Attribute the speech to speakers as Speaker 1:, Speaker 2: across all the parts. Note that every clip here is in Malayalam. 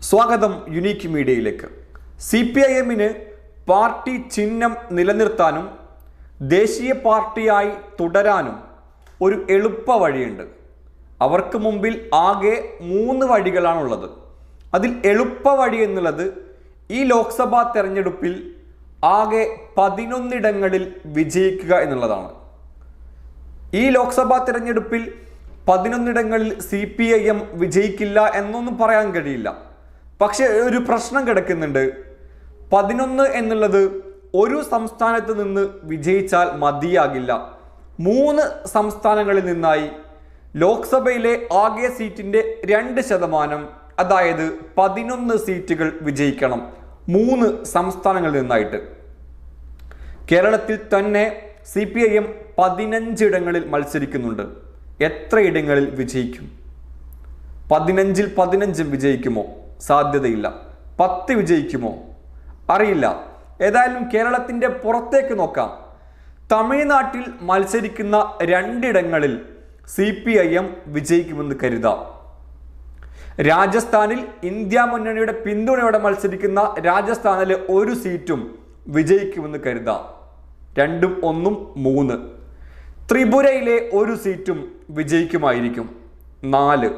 Speaker 1: സ്വാഗതം യുണീക്ക് മീഡിയയിലേക്ക്. CPIM-ന് പാർട്ടി ചിഹ്നം നിലനിർത്താനും ദേശീയ പാർട്ടിയായി തുടരാനും ഒരു എളുപ്പ വഴിയുണ്ട്. അവർക്ക് മുമ്പിൽ ആകെ 3 വഴികളാണുള്ളത്. അതിൽ എളുപ്പ വഴി എന്നുള്ളത് ഈ ലോക്സഭാ തെരഞ്ഞെടുപ്പിൽ ആകെ 11 ഇടങ്ങളിൽ വിജയിക്കുക എന്നുള്ളതാണ്. ഈ ലോക്സഭാ തെരഞ്ഞെടുപ്പിൽ 11 ഇടങ്ങളിൽ CPIM വിജയിക്കില്ല എന്നൊന്നും പറയാൻ കഴിയില്ല. പക്ഷെ ഒരു പ്രശ്നം കിടക്കുന്നുണ്ട്. 11 എന്നുള്ളത് ഒരു സംസ്ഥാനത്ത് നിന്ന് വിജയിച്ചാൽ മതിയാകില്ല. 3 സംസ്ഥാനങ്ങളിൽ നിന്നായി ലോക്സഭയിലെ ആകെ സീറ്റിൻ്റെ 2%, അതായത് 11 സീറ്റുകൾ വിജയിക്കണം 3 സംസ്ഥാനങ്ങളിൽ നിന്നായിട്ട്. കേരളത്തിൽ തന്നെ CPIM 15 ഇടങ്ങളിൽ മത്സരിക്കുന്നുണ്ട്. എത്ര ഇടങ്ങളിൽ വിജയിക്കും? 15-ൽ 15 വിജയിക്കുമോ? സാധ്യതയില്ല. 10 വിജയിക്കുമോ? അറിയില്ല. ഏതായാലും കേരളത്തിൻ്റെ പുറത്തേക്ക് നോക്കാം. തമിഴ്നാട്ടിൽ മത്സരിക്കുന്ന 2 ഇടങ്ങളിൽ CPIM വിജയിക്കുമെന്ന് കരുതാം. രാജസ്ഥാനിൽ ഇന്ത്യ മുന്നണിയുടെ പിന്തുണയോടെ മത്സരിക്കുന്ന രാജസ്ഥാനിലെ 1 സീറ്റും വിജയിക്കുമെന്ന് കരുതാം. 2ഉം 1ഉം 3. ത്രിപുരയിലെ 1 സീറ്റും വിജയിക്കുമായിരിക്കും. 4.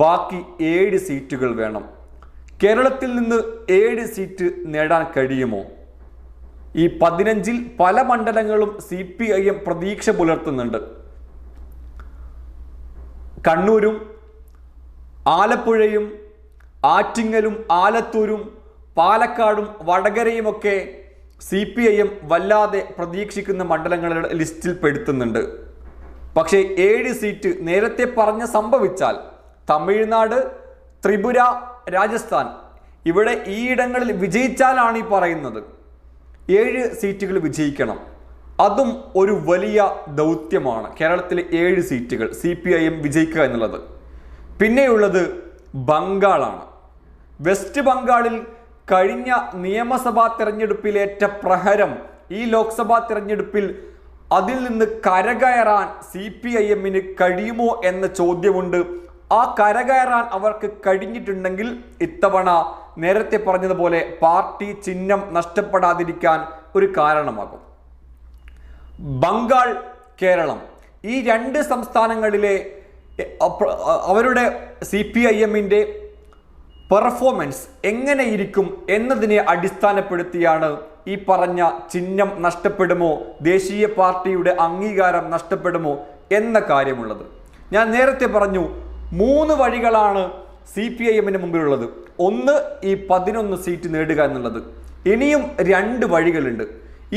Speaker 1: ബാക്കി 7 സീറ്റുകൾ വേണം. കേരളത്തിൽ നിന്ന് 7 സീറ്റ് നേടാൻ കഴിയുമോ? ഈ 15-ൽ പല മണ്ഡലങ്ങളും CPIM പ്രതീക്ഷ പുലർത്തുന്നുണ്ട്. കണ്ണൂരും ആലപ്പുഴയും ആറ്റിങ്ങലും ആലത്തൂരും പാലക്കാടും വടകരയുമൊക്കെ CPIM വല്ലാതെ പ്രതീക്ഷിക്കുന്ന മണ്ഡലങ്ങളുടെ ലിസ്റ്റിൽ പെടുത്തുന്നുണ്ട്. പക്ഷേ 7 സീറ്റ് നേരത്തെ പറഞ്ഞ് സംഭവിച്ചാൽ തമിഴ്നാട്, ത്രിപുര, രാജസ്ഥാൻ ഇവിടെ ഈ ഇടങ്ങളിൽ വിജയിച്ചാലാണ് ഈ പറയുന്നത് 7 സീറ്റുകൾ വിജയിക്കണം. അതും ഒരു വലിയ ദൗത്യമാണ്. കേരളത്തിലെ 7 സീറ്റുകൾ CPIM വിജയിക്കുക എന്നുള്ളത്. പിന്നെയുള്ളത് ബംഗാളാണ്. വെസ്റ്റ് ബംഗാളിൽ കഴിഞ്ഞ നിയമസഭാ തെരഞ്ഞെടുപ്പിലേറ്റ പ്രഹരം ഈ ലോക്സഭാ തെരഞ്ഞെടുപ്പിൽ അതിൽ നിന്ന് കരകയറാൻ CPIM-ന് കഴിയുമോ എന്ന ചോദ്യമുണ്ട്. ആ കരകയറാൻ അവർക്ക് കഴിഞ്ഞിട്ടുണ്ടെങ്കിൽ ഇത്തവണ നേരത്തെ പറഞ്ഞതുപോലെ പാർട്ടി ചിഹ്നം നഷ്ടപ്പെടാതിരിക്കാൻ ഒരു കാരണമാകും. ബംഗാൾ, കേരളം ഈ 2 സംസ്ഥാനങ്ങളിലെ അവരുടെ CPIM-ന്റെ പെർഫോമൻസ് എങ്ങനെയിരിക്കും എന്നതിനെ അടിസ്ഥാനപ്പെടുത്തിയാണ് ഈ പറഞ്ഞ ചിഹ്നം നഷ്ടപ്പെടുമോ, ദേശീയ പാർട്ടിയുടെ അംഗീകാരം നഷ്ടപ്പെടുമോ എന്ന കാര്യമുള്ളത്. ഞാൻ നേരത്തെ പറഞ്ഞു 3 വഴികളാണ് CPIM-ന് മുമ്പിലുള്ളത്. 1 ഈ 11 സീറ്റ് നേടുക എന്നുള്ളത്. ഇനിയും 2 വഴികളുണ്ട്.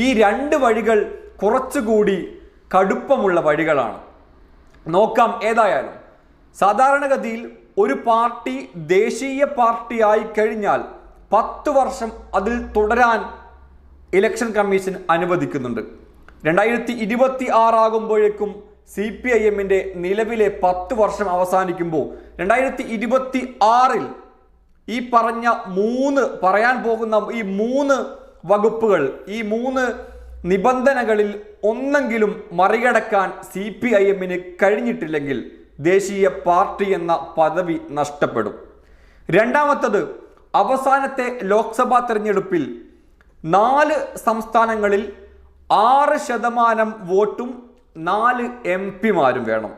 Speaker 1: ഈ 2 വഴികൾ കുറച്ചുകൂടി കടുപ്പമുള്ള വഴികളാണ്. നോക്കാം. ഏതായാലും സാധാരണഗതിയിൽ ഒരു പാർട്ടി ദേശീയ പാർട്ടിയായി കഴിഞ്ഞാൽ 10 വർഷം അതിൽ തുടരാൻ ഇലക്ഷൻ കമ്മീഷൻ അനുവദിക്കുന്നുണ്ട്. 2026 ആകുമ്പോഴേക്കും CPIM-ന്റെ നിലവിലെ 10 വർഷം അവസാനിക്കുമ്പോൾ 2026-ൽ ഈ പറയാൻ പോകുന്ന ഈ 3 വകുപ്പുകൾ, ഈ 3 നിബന്ധനകളിൽ ഒന്നെങ്കിലും മറികടക്കാൻ CPIM-ന് കഴിഞ്ഞിട്ടില്ലെങ്കിൽ ദേശീയ പാർട്ടി എന്ന പദവി നഷ്ടപ്പെടും. രണ്ടാമത്തത്, അവസാനത്തെ ലോക്സഭാ തെരഞ്ഞെടുപ്പിൽ 4 സംസ്ഥാനങ്ങളിൽ 6% വോട്ടും 4 MP-മാരും വേണം.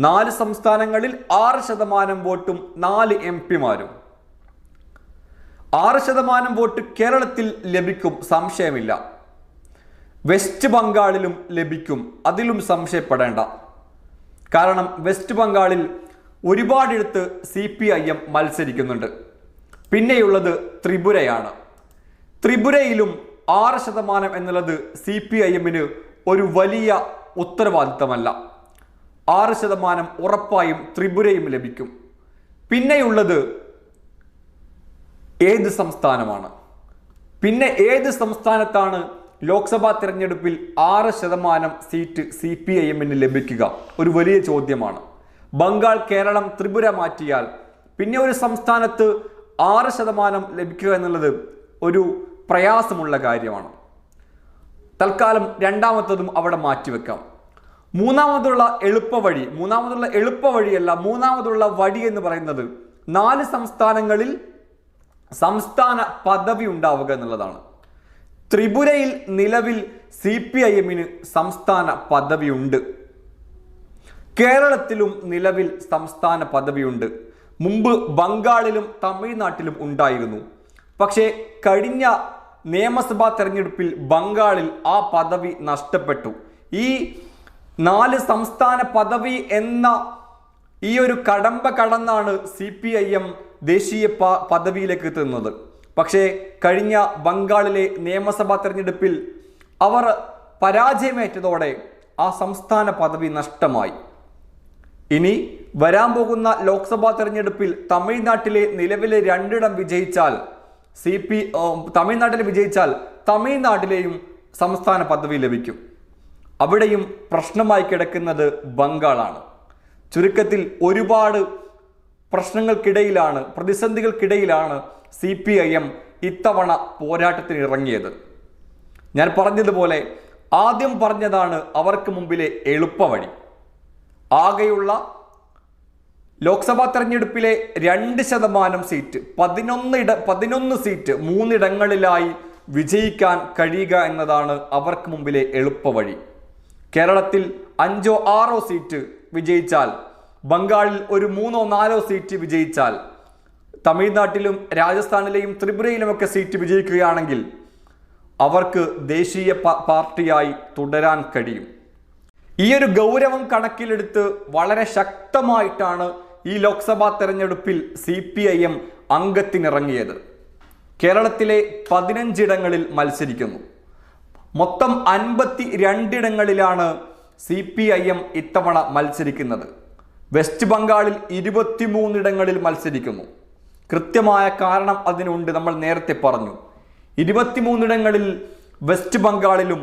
Speaker 1: 4 സംസ്ഥാനങ്ങളിൽ 6% വോട്ടും 4 MP-മാരും. 6% വോട്ട് കേരളത്തിൽ ലഭിക്കും, സംശയമില്ല. വെസ്റ്റ് ബംഗാളിലും ലഭിക്കും, അതിലും സംശയപ്പെടേണ്ട. കാരണം വെസ്റ്റ് ബംഗാളിൽ ഒരുപാടിടത്ത് CPIM മത്സരിക്കുന്നുണ്ട്. പിന്നെയുള്ളത് ത്രിപുരയാണ്. ത്രിപുരയിലും 6% എന്നുള്ളത് CPIM-ന് ഒരു വലിയ ഉത്തരവാദിത്തമല്ല. 6% ഉറപ്പായും ത്രിപുരയും ലഭിക്കും. പിന്നെയുള്ളത് ഏത് സംസ്ഥാനമാണ്? പിന്നെ ഏത് സംസ്ഥാനത്താണ് ലോക്സഭാ തെരഞ്ഞെടുപ്പിൽ 6% സീറ്റ് CPIM-ന് ലഭിക്കുക? ഒരു വലിയ ചോദ്യമാണ്. ബംഗാൾ, കേരളം, ത്രിപുര മാറ്റിയാൽ പിന്നെ ഒരു സംസ്ഥാനത്ത് 6% ലഭിക്കുക എന്നുള്ളത് ഒരു പ്രയാസമുള്ള കാര്യമാണ്. തൽക്കാലം രണ്ടാമത്തതും അവിടെ മാറ്റിവെക്കാം. മൂന്നാമതുള്ള എളുപ്പവഴിയല്ല, മൂന്നാമതുള്ള വഴി എന്ന് പറയുന്നത് 4 സംസ്ഥാനങ്ങളിൽ സംസ്ഥാന പദവി ഉണ്ടാവുക എന്നുള്ളതാണ്. ത്രിപുരയിൽ നിലവിൽ CPIM-ന് സംസ്ഥാന പദവിയുണ്ട്. കേരളത്തിലും നിലവിൽ സംസ്ഥാന പദവിയുണ്ട്. മുമ്പ് ബംഗാളിലും തമിഴ്നാട്ടിലും ഉണ്ടായിരുന്നു. പക്ഷേ കഴിഞ്ഞ നിയമസഭാ തെരഞ്ഞെടുപ്പിൽ ബംഗാളിൽ ആ പദവി നഷ്ടപ്പെട്ടു. ഈ 4 സംസ്ഥാന പദവി എന്ന ഈ ഒരു കടമ്പ കടന്നാണ് CPIM ദേശീയ പദവിയിലേക്ക് എത്തുന്നത്. പക്ഷേ കഴിഞ്ഞ ബംഗാളിലെ നിയമസഭാ തെരഞ്ഞെടുപ്പിൽ അവർ പരാജയമേറ്റതോടെ ആ സംസ്ഥാന പദവി നഷ്ടമായി. ഇനി വരാൻ പോകുന്ന ലോക്സഭാ തെരഞ്ഞെടുപ്പിൽ തമിഴ്നാട്ടിലെ നിലവിലെ 2 വിജയിച്ചാൽ തമിഴ്നാട്ടിലെയും സംസ്ഥാന പദവി ലഭിക്കും. അവിടെയും പ്രശ്നമായി കിടക്കുന്നത് ബംഗാളാണ്. ചുരുക്കത്തിൽ ഒരുപാട് പ്രശ്നങ്ങൾക്കിടയിലാണ്, പ്രതിസന്ധികൾക്കിടയിലാണ് CPIM ഇത്തവണ പോരാട്ടത്തിന് ഇറങ്ങിയത്. ഞാൻ പറഞ്ഞതുപോലെ ആദ്യം പറഞ്ഞതാണ് അവർക്ക് മുമ്പിലെ എളുപ്പവഴി. ആകെയുള്ള ലോക്സഭാ തെരഞ്ഞെടുപ്പിലെ 2% സീറ്റ് 11 സീറ്റ് 3 ഇടങ്ങളിലായി വിജയിക്കാൻ കഴിയുക എന്നതാണ് അവർക്ക് മുമ്പിലെ എളുപ്പവഴി. കേരളത്തിൽ 5 or 6 സീറ്റ് വിജയിച്ചാൽ, ബംഗാളിൽ ഒരു 3 or 4 സീറ്റ് വിജയിച്ചാൽ, തമിഴ്നാട്ടിലും രാജസ്ഥാനിലെയും ത്രിപുരയിലുമൊക്കെ സീറ്റ് വിജയിക്കുകയാണെങ്കിൽ അവർക്ക് ദേശീയ പാർട്ടിയായി തുടരാൻ കഴിയും. ഈ ഒരു ഗൗരവം കണക്കിലെടുത്ത് വളരെ ശക്തമായിട്ടാണ് ഈ ലോക്സഭാ തെരഞ്ഞെടുപ്പിൽ CPIM അംഗത്തിനിറങ്ങിയത്. കേരളത്തിലെ 15 ഇടങ്ങളിൽ മത്സരിക്കുന്നു. മൊത്തം 52 ഇടങ്ങളിലാണ് CPIM ഇത്തവണ മത്സരിക്കുന്നത്. വെസ്റ്റ് ബംഗാളിൽ 23 ഇടങ്ങളിൽ മത്സരിക്കുന്നു. കൃത്യമായ കാരണം അതിനുണ്ട്. നമ്മൾ നേരത്തെ പറഞ്ഞു, 23 ഇടങ്ങളിൽ വെസ്റ്റ് ബംഗാളിലും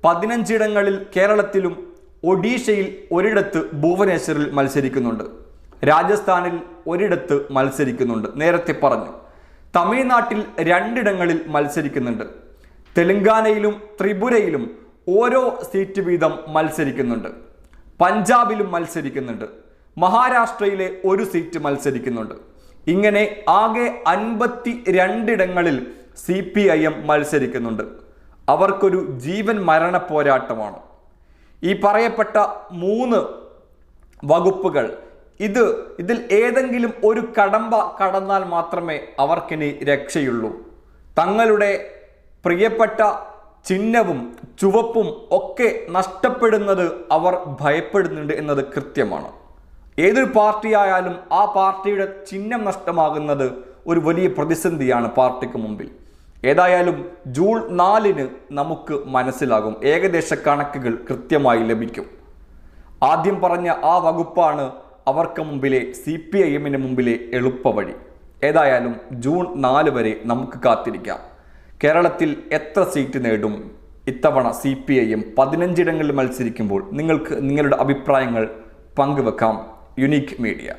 Speaker 1: 15 ഇടങ്ങളിൽ കേരളത്തിലും ഒഡീഷയിൽ ഒരിടത്ത് ഭുവനേശ്വറിൽ മത്സരിക്കുന്നുണ്ട്. രാജസ്ഥാനിൽ ഒരിടത്ത് മത്സരിക്കുന്നുണ്ട്. നേരത്തെ പറഞ്ഞു. തമിഴ്നാട്ടിൽ 2 ഇടങ്ങളിൽ മത്സരിക്കുന്നുണ്ട്. തെലങ്കാനയിലും ത്രിപുരയിലും ഓരോ സീറ്റ് വീതം മത്സരിക്കുന്നുണ്ട്. പഞ്ചാബിലും മത്സരിക്കുന്നുണ്ട്. മഹാരാഷ്ട്രയിലെ 1 സീറ്റ് മത്സരിക്കുന്നുണ്ട്. ഇങ്ങനെ ആകെ 52 ഇടങ്ങളിൽ CPIM മത്സരിക്കുന്നുണ്ട്. അവർക്കൊരു ജീവൻ മരണ പോരാട്ടമാണ്. ഈ പറയപ്പെട്ട 3 വകുപ്പുകൾ, ഇതിൽ ഏതെങ്കിലും ഒരു കടമ്പ കടന്നാൽ മാത്രമേ അവർക്കിനി രക്ഷയുള്ളൂ. തങ്ങളുടെ പ്രിയപ്പെട്ട ചിഹ്നവും ചുവപ്പും ഒക്കെ നഷ്ടപ്പെടുന്നത് അവർ ഭയപ്പെടുന്നുണ്ട് എന്നത് കൃത്യമാണ്. ഏതൊരു പാർട്ടിയായാലും ആ പാർട്ടിയുടെ ചിഹ്നം നഷ്ടമാകുന്നത് ഒരു വലിയ പ്രതിസന്ധിയാണ് പാർട്ടിക്ക് മുമ്പിൽ. ഏതായാലും ജൂൺ 4-ന് നമുക്ക് മനസ്സിലാകും. ഏകദേശ കണക്കുകൾ കൃത്യമായി ലഭിക്കും. ആദ്യം പറഞ്ഞ ആ വകുപ്പാണ് അവർക്ക് മുമ്പിലെ CPIM-ന് മുമ്പിലെ എളുപ്പവഴി. ഏതായാലും ജൂൺ 4 വരെ നമുക്ക് കാത്തിരിക്കാം. കേരളത്തിൽ എത്ര സീറ്റ് നേടും ഇത്തവണ CPIM 15 ഇടങ്ങളിൽ മത്സരിക്കുമ്പോൾ? നിങ്ങൾക്ക് നിങ്ങളുടെ അഭിപ്രായങ്ങൾ പങ്കുവെക്കാം. Unique media.